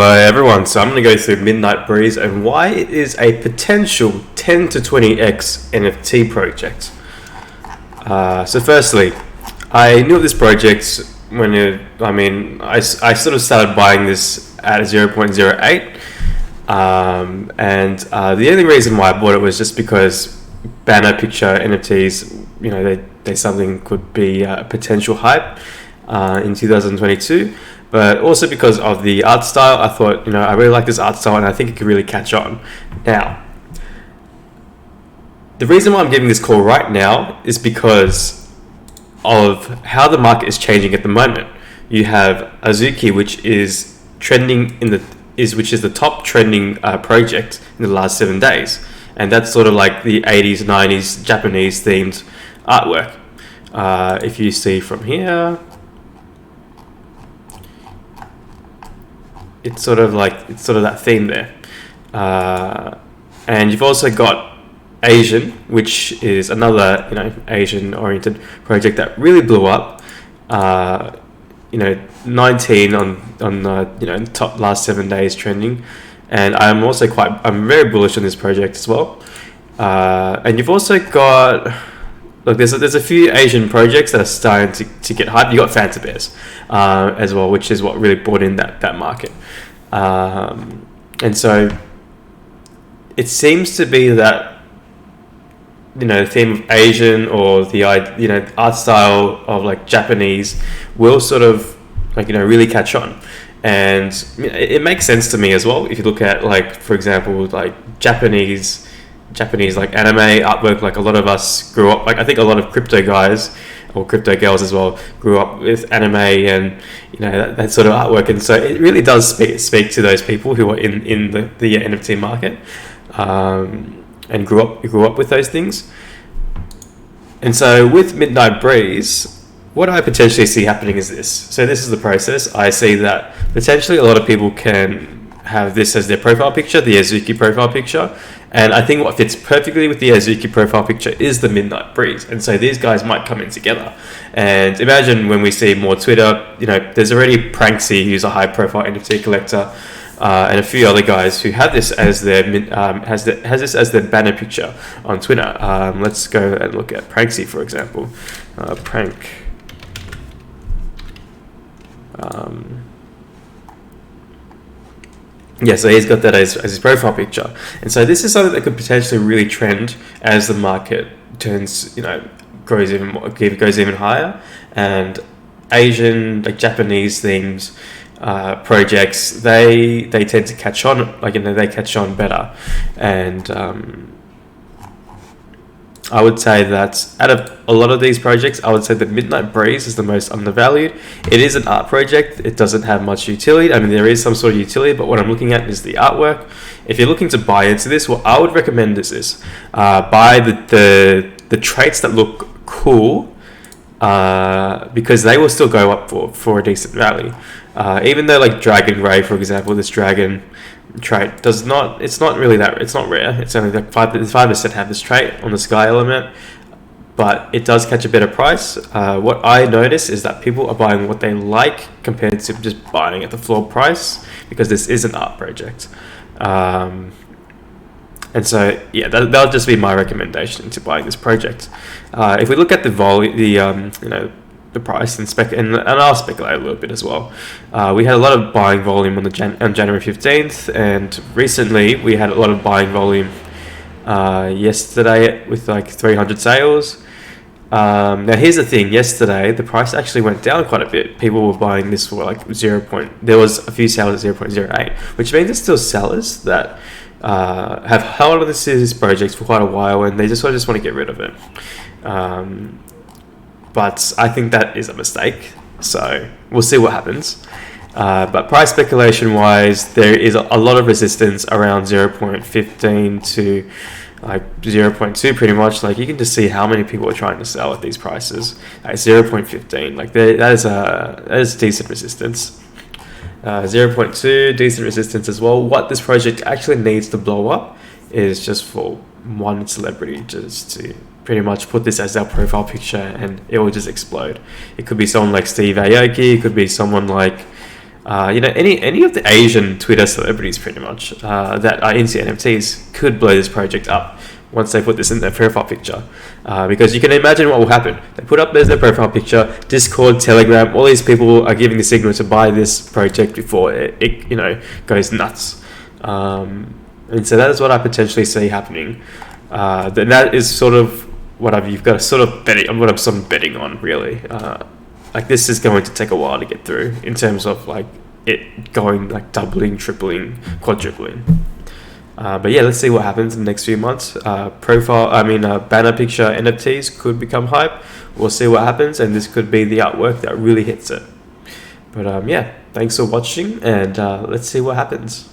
Hi everyone, so I'm going to go through Midnight Breeze and why it is a potential 10 to 20x NFT project. So firstly, I knew of this project I sort of started buying this at 0.08, and the only reason why I bought it was just because banner picture NFTs, they something could be a potential hype in 2022. But also because of the art style, I thought, I really like this art style and I think it could really catch on. Now, the reason why I'm giving this call right now is because of how the market is changing at the moment. You have Azuki, which is which is the top trending project in the last 7 days, and that's sort of like the 80s, 90s Japanese themed artwork. If you see from here, it's sort of that theme there, and you've also got Asian, which is another Asian oriented project that really blew up. 19 on top last 7 days trending, and I'm very bullish on this project as well. And you've also got, look, there's a few Asian projects that are starting to get hyped. You got Fanta Bears as well, which is what really brought in that market. And so it seems to be that the theme of Asian or the art style of like Japanese will sort of really catch on. And it makes sense to me as well if you look at, like, for example, like Japanese like anime artwork. Like, a lot of us grew up, like, I think a lot of crypto guys or crypto girls as well grew up with anime and that sort of artwork, and so it really does speak to those people who are in the NFT market, and grew up with those things. And so with Midnight Breeze, what I potentially see happening is this. So this is the process. I see that potentially a lot of people can have this as their profile picture, the Azuki profile picture. And I think what fits perfectly with the Azuki profile picture is the Midnight Breeze. And so these guys might come in together. And imagine when we see more Twitter, there's already Pranksy, who's a high profile NFT collector, and a few other guys who have this as their has this as their banner picture on Twitter. Let's go and look at Pranksy, for example. Prank. So he's got that as his profile picture, and so this is something that could potentially really trend as the market goes even higher, and Asian, like Japanese themes projects, they tend to catch on, they catch on better. And I would say that out of a lot of these projects, I would say that Midnight Breeze is the most undervalued. It is an art project. It doesn't have much utility. I mean, there is some sort of utility, but what I'm looking at is the artwork. If you're looking to buy into this, what I would recommend is buy the traits that look cool, because they will still go up for a decent value. Even though, like, Dragon Ray, for example, this dragon trait it's not rare. It's only like 5% have this trait on the sky element, but it does catch a better price. What I notice is that people are buying what they like compared to just buying at the floor price, because this is an art project. And so that'll just be my recommendation to buying this project. If we look at the volume, the price, and I'll speculate a little bit as well. We had a lot of buying volume on January 15th, and recently we had a lot of buying volume yesterday with like 300 sales. Now here's the thing: yesterday the price actually went down quite a bit. People were buying this for like there was a few sales at 0.08, which means there's still sellers that have held on this project for quite a while, and they just want to get rid of it. But I think that is a mistake, so we'll see what happens. But price speculation wise, there is a lot of resistance around 0.15 to like 0.2, pretty much. Like, you can just see how many people are trying to sell at these prices at 0.15. Like, that is decent resistance. 0.2, decent resistance as well. What this project actually needs to blow up is just for one celebrity just to pretty much put this as our profile picture, and it will just explode. It could be someone like Steve Aoki, it could be someone like Any of the Asian Twitter celebrities pretty much that are into NFTs could blow this project up once they put this in their profile picture, because you can imagine what will happen. They put up their profile picture, Discord, Telegram, all these people are giving the signal to buy this project before it goes nuts. And so that is what I potentially see happening. That is sort of you've got to sort of what I'm sort of betting on, really. Like, this is going to take a while to get through in terms of like it going like doubling, tripling, quadrupling. But yeah, let's see what happens in the next few months. Banner picture NFTs could become hype. We'll see what happens, and this could be the artwork that really hits it. But yeah, thanks for watching, and let's see what happens.